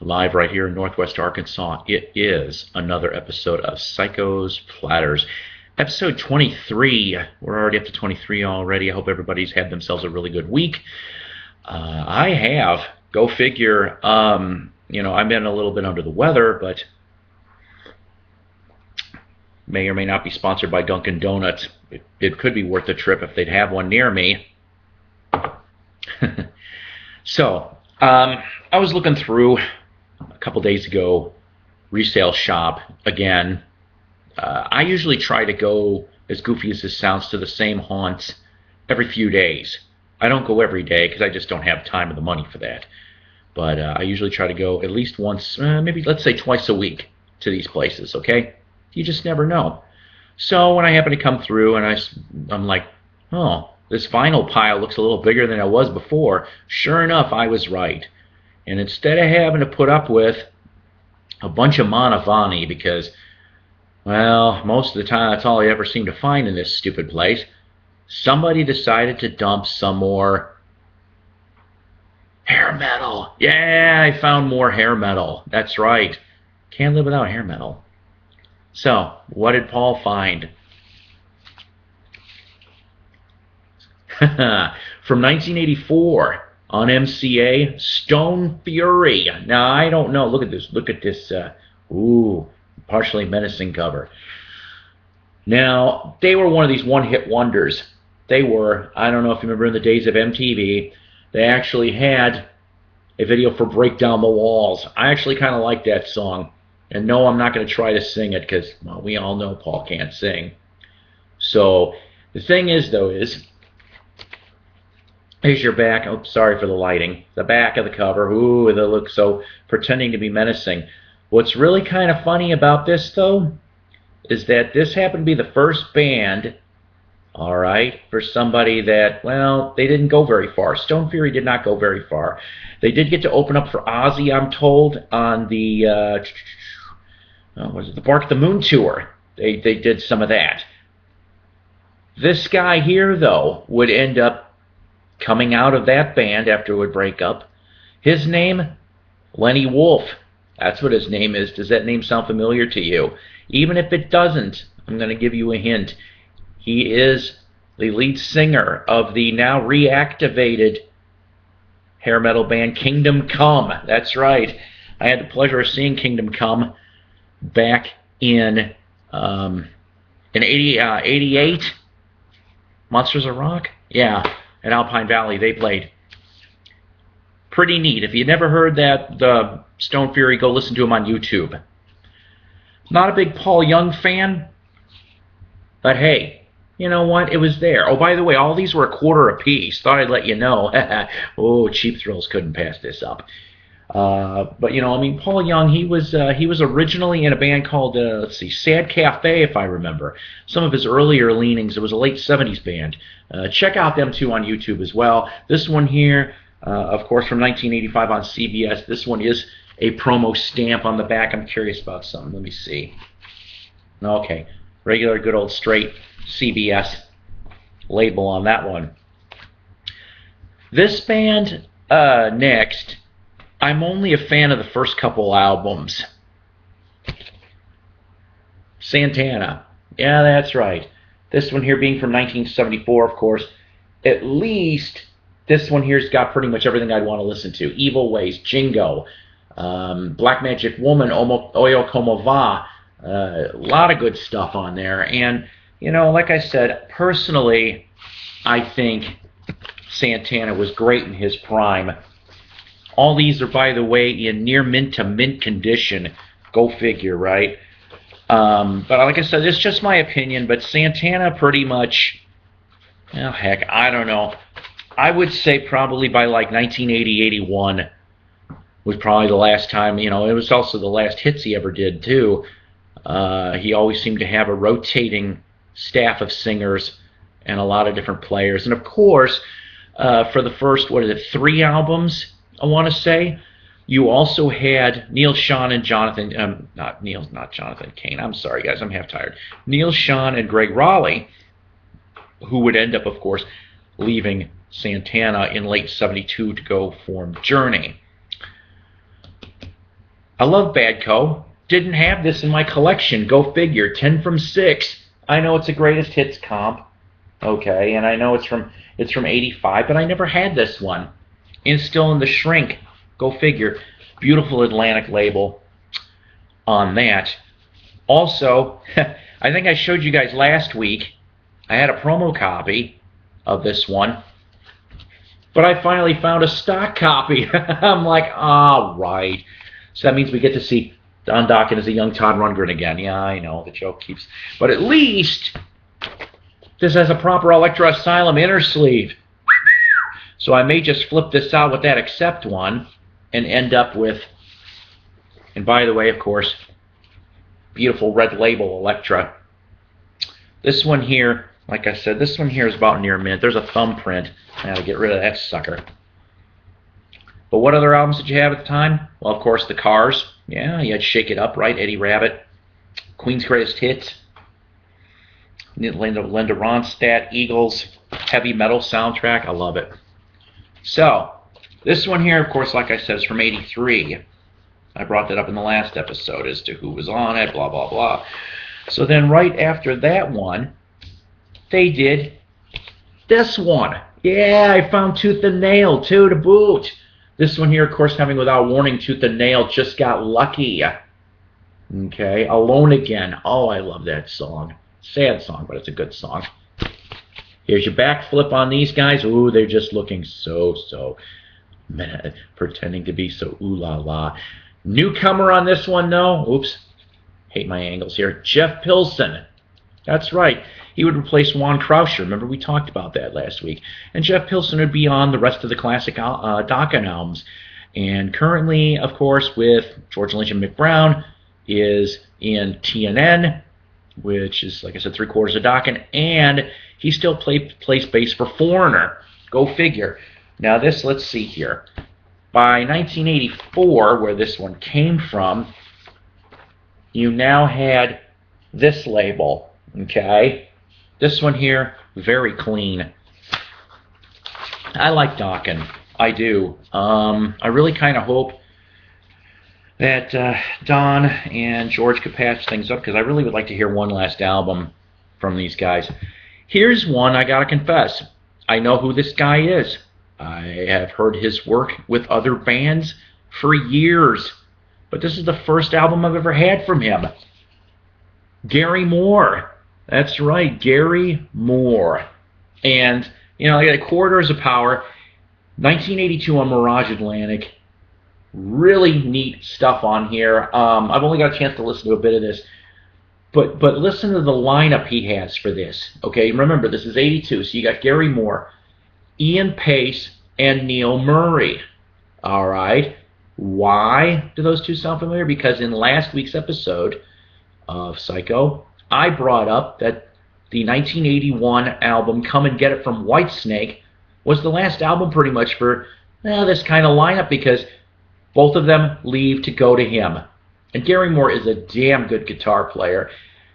live right here in Northwest Arkansas. It is another episode of Psycho's Platters. Episode 23. We're already up to 23 already. I hope everybody's had themselves a really good week. I have. Go figure. I've been a little bit under the weather, but may or may not be sponsored by Dunkin' Donuts. It could be worth a trip if they'd have one near me. So, I was looking through a couple days ago, resale shop again. I usually try to go, as goofy as this sounds, to the same haunts every few days. I don't go every day because I just don't have time or the money for that. But I usually try to go at least once, maybe let's say twice a week to these places, okay? You just never know. So when I happen to come through and I'm like, oh, this vinyl pile looks a little bigger than it was before. Sure enough, I was right. And instead of having to put up with a bunch of Manavani because, well, most of the time that's all I ever seem to find in this stupid place, somebody decided to dump some more hair metal. Yeah, I found more hair metal. That's right. Can't live without hair metal. So, what did Paul find? From 1984 on MCA, Stone Fury. Now, I don't know. Look at this. Look at this. Partially menacing cover. Now, they were one of these one-hit wonders. They were, I don't know if you remember in the days of MTV, they actually had a video for Break Down the Walls. I actually kind of like that song. And no, I'm not going to try to sing it because, well, we all know Paul can't sing. So, the thing is, though, here's your back. Oh, sorry for the lighting. The back of the cover. Ooh, they look so pretending to be menacing. What's really kind of funny about this, though, is that this happened to be the first band, all right, for somebody that, well, they didn't go very far. Stone Fury did not go very far. They did get to open up for Ozzy, I'm told, on the, the Bark the Moon tour. They did some of that. This guy here, though, would end up coming out of that band after it would break up. His name, Lenny Wolf. That's what his name is. Does that name sound familiar to you? Even if it doesn't, I'm going to give you a hint. He is the lead singer of the now reactivated hair metal band Kingdom Come. That's right. I had the pleasure of seeing Kingdom Come back in 88. Monsters of Rock? Yeah, in Alpine Valley they played. Pretty neat. If you never heard that, the Stone Fury, go listen to him on YouTube. Not a big Paul Young fan, but hey, you know what? It was there. Oh, by the way, all these were a quarter apiece. Thought I'd let you know. Oh, Cheap Thrills couldn't pass this up. But Paul Young, he was originally in a band called Sad Cafe, if I remember. Some of his earlier leanings. It was a late '70s band. Check out them too on YouTube as well. This one here, of course, from 1985 on CBS. This one is a promo stamp on the back. I'm curious about something. Let me see. Okay, regular, good old straight CBS label on that one. This band next. I'm only a fan of the first couple albums. Santana. Yeah, that's right. This one here being from 1974, of course. At least this one here's got pretty much everything I'd want to listen to. Evil Ways, Jingo, Black Magic Woman, Oyo Como Va. A lot of good stuff on there. And, like I said, personally, I think Santana was great in his prime. All these are, by the way, in near mint to mint condition. Go figure, right? But like I said, it's just my opinion. But Santana pretty much, oh, heck, I don't know. I would say probably by like 1980, 81 was probably the last time. It was also the last hits he ever did, too. He always seemed to have a rotating staff of singers and a lot of different players. And, of course, for the first, 3 albums, I want to say, you also had Neil Sean and Jonathan, not Jonathan Cain, I'm sorry guys, I'm half tired. Neil Sean and Greg Raleigh, who would end up, of course, leaving Santana in late '72 to go form Journey. I love Badco. Didn't have this in my collection. Go figure. 10 from 6. I know it's a greatest hits comp. Okay, and I know it's from '85, but I never had this one. And it's still in the shrink. Go figure. Beautiful Atlantic label on that. Also, I think I showed you guys last week, I had a promo copy of this one, but I finally found a stock copy. I'm like, all right. So that means we get to see Don Dokken as a young Todd Rundgren again. Yeah, I know, the joke keeps... But at least this has a proper Electra Asylum inner sleeve. So I may just flip this out with that accept one and end up with... And by the way, of course, beautiful red label Electra. This one here, like I said, this one here is about near mint. There's a thumbprint. I gotta get rid of that sucker. But what other albums did you have at the time? Well, of course, the Cars. Yeah, you had Shake It Up, right? Eddie Rabbitt. Queen's Greatest Hits. Linda Ronstadt, Eagles, heavy metal soundtrack. I love it. So, this one here, of course, like I said, is from '83. I brought that up in the last episode as to who was on it, blah, blah, blah. So then right after that one, they did this one. Yeah, I found Tooth and Nail, too, to boot. This one here, of course, having Without Warning, Tooth and Nail, Just Got Lucky. Okay, Alone Again. Oh, I love that song. Sad song, but it's a good song. Here's your backflip on these guys. Ooh, they're just looking so, pretending to be so ooh la la. Newcomer on this one, though. Oops, hate my angles here. Jeff Pilson. That's right. He would replace Juan Croucher. Remember, we talked about that last week. And Jeff Pilson would be on the rest of the classic Dokken albums. And currently, of course, with George Lynch and Mick Brown, is in TNN, which is, like I said, 3/4 of Dokken. And he still plays bass for Foreigner. Go figure. Now this, let's see here. By 1984, where this one came from, you now had this label. Okay? This one here, very clean. I like Dokken. I do. I really kind of hope that Don and George could patch things up, because I really would like to hear one last album from these guys. Here's one I gotta confess. I know who this guy is. I have heard his work with other bands for years, but this is the first album I've ever had from him. Gary Moore. That's right, Gary Moore. And, you know, like Quarters of Power, 1982 on Mirage Atlantic. Really neat stuff on here. I've only got a chance to listen to a bit of this, but listen to the lineup he has for this. Okay, remember, this is '82, so you got Gary Moore, Ian Pace, and Neil Murray. All right. Why do those two sound familiar? Because in last week's episode of Psycho, I brought up that the 1981 album Come and Get It from Whitesnake was the last album pretty much for this kind of lineup, because both of them leave to go to him. And Gary Moore is a damn good guitar player.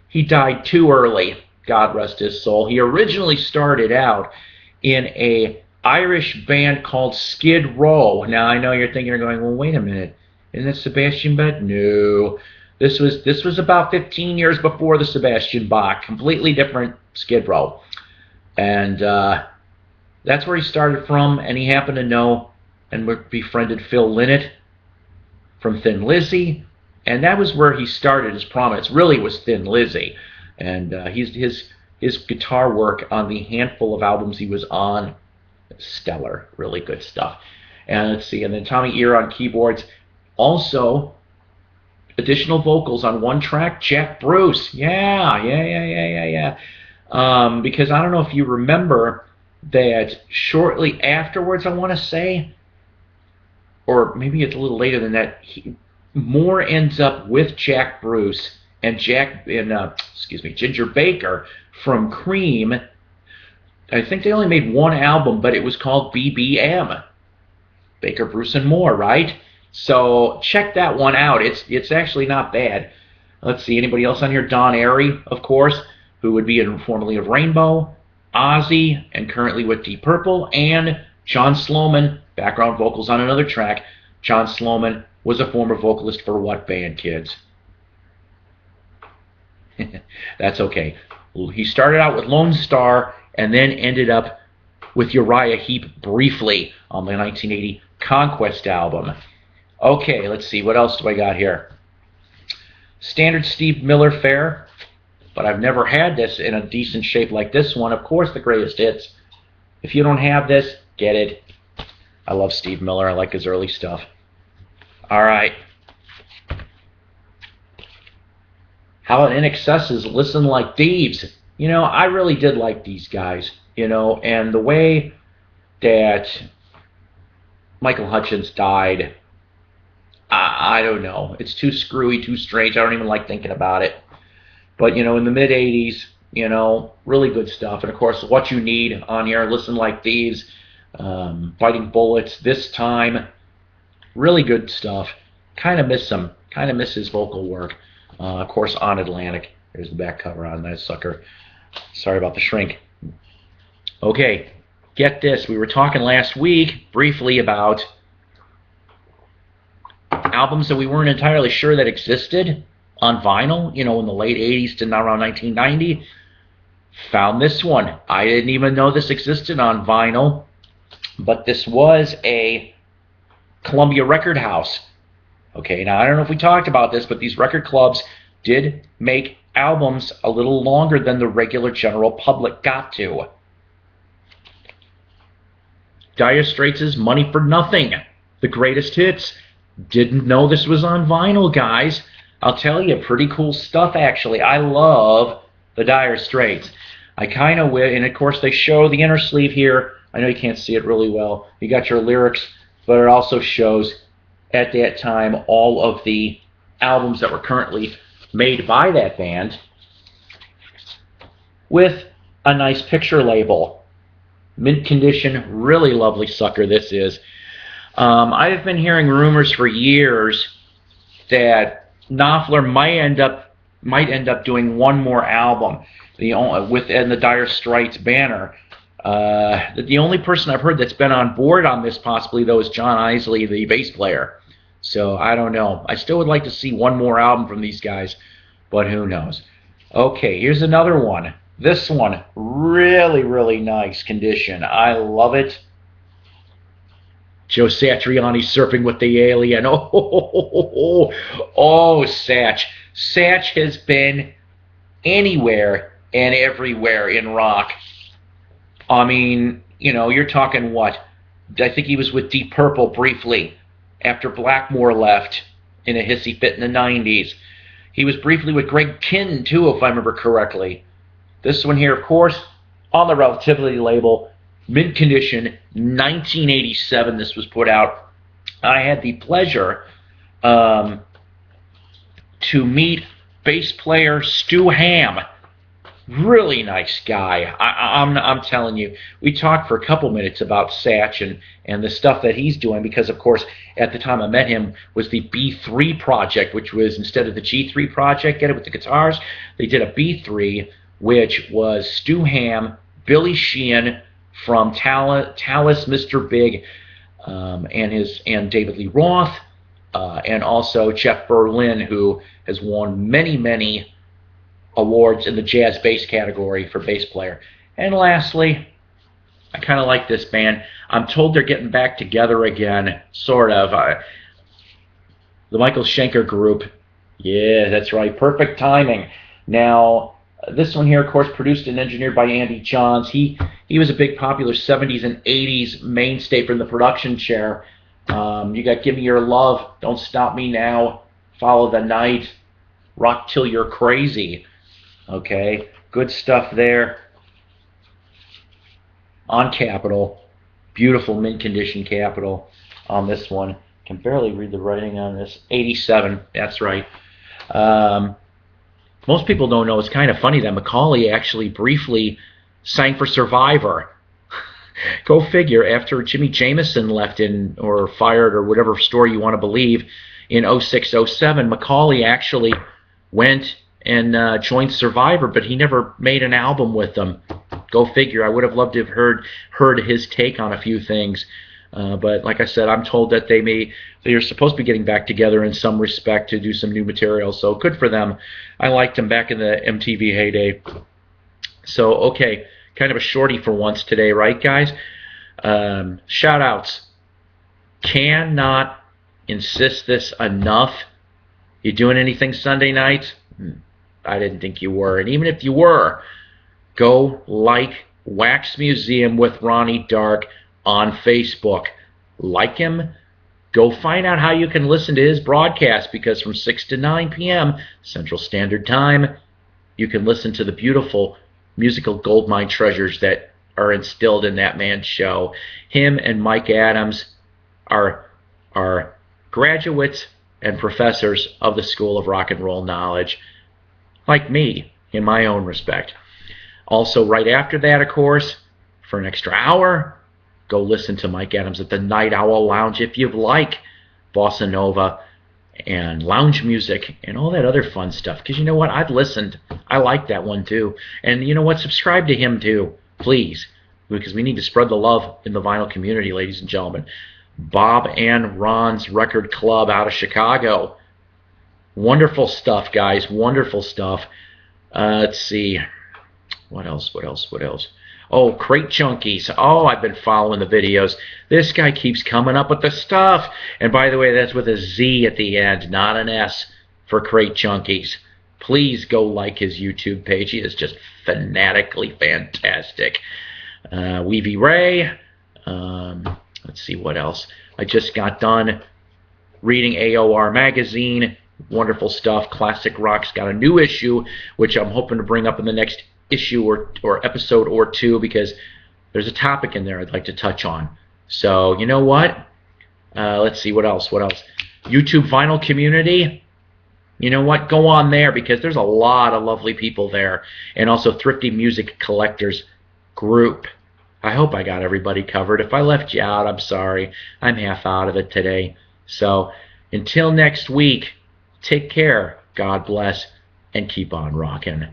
He died too early, God rest his soul. He originally started out in a Irish band called Skid Row. Now I know you're thinking, you're going, well, wait a minute, isn't it Sebastian Bach? No. This was about 15 years before the Sebastian Bach. Completely different Skid Row. And that's where he started from, and he happened to know and befriended Phil Lynott from Thin Lizzy, and that was where he started his prominence. Really was Thin Lizzy, and his guitar work on the handful of albums he was on, stellar, really good stuff. And let's see, and then Tommy Ear on keyboards. Also, additional vocals on one track, Jack Bruce. Yeah. Because I don't know if you remember that shortly afterwards, I want to say, or maybe it's a little later than that, Moore ends up with Jack Bruce and Ginger Baker from Cream. I think they only made one album, but it was called BBM. Baker, Bruce, and Moore, right? So check that one out. It's actually not bad. Let's see, anybody else on here? Don Airey, of course, who would be formerly of Rainbow, Ozzy, and currently with Deep Purple, and John Sloman, background vocals on another track. John Sloman, was a former vocalist for what band, kids? That's okay. He started out with Lone Star and then ended up with Uriah Heep briefly on the 1980 Conquest album. Okay, let's see. What else do I got here? Standard Steve Miller fare, but I've never had this in a decent shape like this one. Of course, the greatest hits. If you don't have this, get it. I love Steve Miller. I like his early stuff. All right. How about INXS's Listen Like Thieves? You know, I really did like these guys, you know, and the way that Michael Hutchence died, I don't know. It's too screwy, too strange. I don't even like thinking about it. But, you know, in the mid-'80s, you know, really good stuff. And, of course, What You Need on here, Listen Like Thieves, Biting Bullets, This Time, really good stuff. Kind of miss him. Kind of miss his vocal work. Of course, On Atlantic. There's the back cover on that sucker. Sorry about the shrink. Okay, get this. We were talking last week briefly about albums that we weren't entirely sure that existed on vinyl, you know, in the late 80s to around 1990. Found this one. I didn't even know this existed on vinyl, but this was a Columbia record house. Okay, now I don't know if we talked about this, but these record clubs did make albums a little longer than the regular general public got to. Dire Straits' Money for Nothing, the greatest hits. Didn't know this was on vinyl, guys. I'll tell you, pretty cool stuff, actually. I love the Dire Straits. I kind of will, and of course they show the inner sleeve here. I know you can't see it really well. You got your lyrics, but it also shows at that time all of the albums that were currently made by that band with a nice picture label. Mint condition, really lovely sucker this is. I've been hearing rumors for years that Knopfler might end up doing one more album within the Dire Straits banner. The only person I've heard that's been on board on this possibly, though, is John Isley, the bass player. So I don't know. I still would like to see one more album from these guys, but who knows. Okay, here's another one. This one, really, really nice condition. I love it. Joe Satriani surfing with the alien. Oh, Satch. Satch has been anywhere and everywhere in rock. I mean, you know, you're talking what? I think he was with Deep Purple briefly after Blackmore left in a hissy fit in the 90s. He was briefly with Greg Kinn, too, if I remember correctly. This one here, of course, on the Relativity label, mint condition, 1987 this was put out. I had the pleasure to meet bass player Stu Hamm. Really nice guy. I'm telling you. We talked for a couple minutes about Satch and the stuff that he's doing because, of course, at the time I met him was the B3 project, which was instead of the G3 project, get it with the guitars, they did a B3, which was Stu Hamm, Billy Sheehan from Talus, Mr. Big, and David Lee Roth, and also Jeff Berlin, who has won many awards in the jazz bass category for bass player. And lastly, I kind of like this band. I'm told they're getting back together again, sort of. The Michael Schenker Group. Yeah, that's right. Perfect timing. Now, this one here, of course, produced and engineered by Andy Johns. He was a big popular 70s and 80s mainstay from the production chair. You got Give Me Your Love, Don't Stop Me Now, Follow the Night, Rock Till You're Crazy. Okay, good stuff there. On Capitol, beautiful mint condition Capitol on this one. Can barely read the writing on this. 87, that's right. Most people don't know. It's kind of funny that Macaulay actually briefly sang for Survivor. Go figure. After Jimmy Jameson left or fired or whatever story you want to believe in 06-07, Macaulay actually went and joined Survivor, but he never made an album with them. Go figure. I would have loved to have heard his take on a few things. But like I said, I'm told that they're supposed to be getting back together in some respect to do some new material. So good for them. I liked them back in the MTV heyday. So okay, kind of a shorty for once today, right, guys? Shout outs. Cannot insist this enough. You doing anything Sunday nights? I didn't think you were. And even if you were, go like Wax Museum with Ronnie Dark on Facebook. Like him. Go find out how you can listen to his broadcast, because from 6 to 9 p.m. Central Standard Time, you can listen to the beautiful musical goldmine treasures that are instilled in that man's show. Him and Mike Adams are graduates and professors of the School of Rock and Roll Knowledge, like me, in my own respect. Also, right after that, of course, for an extra hour, go listen to Mike Adams at the Night Owl Lounge if you like bossa nova and lounge music and all that other fun stuff. Because you know what? I've listened. I like that one too. And you know what? Subscribe to him too, please, because we need to spread the love in the vinyl community, ladies and gentlemen. Bob and Ron's Record Club out of Chicago. Wonderful stuff, guys. Wonderful stuff. Let's see. What else? Oh, Crate Junkies. Oh, I've been following the videos. This guy keeps coming up with the stuff. And by the way, that's with a Z at the end, not an S, for Crate Junkies. Please go like his YouTube page. He is just fanatically fantastic. Weavy Ray. Let's see what else. I just got done reading AOR magazine. Wonderful stuff. Classic Rock's got a new issue, which I'm hoping to bring up in the next issue or episode or two, because there's a topic in there I'd like to touch on. So you know what? Let's see what else. YouTube vinyl community. You know what? Go on there, because there's a lot of lovely people there, and also Thrifty Music Collectors group. I hope I got everybody covered. If I left you out, I'm sorry. I'm half out of it today. So until next week, take care, God bless, and keep on rocking.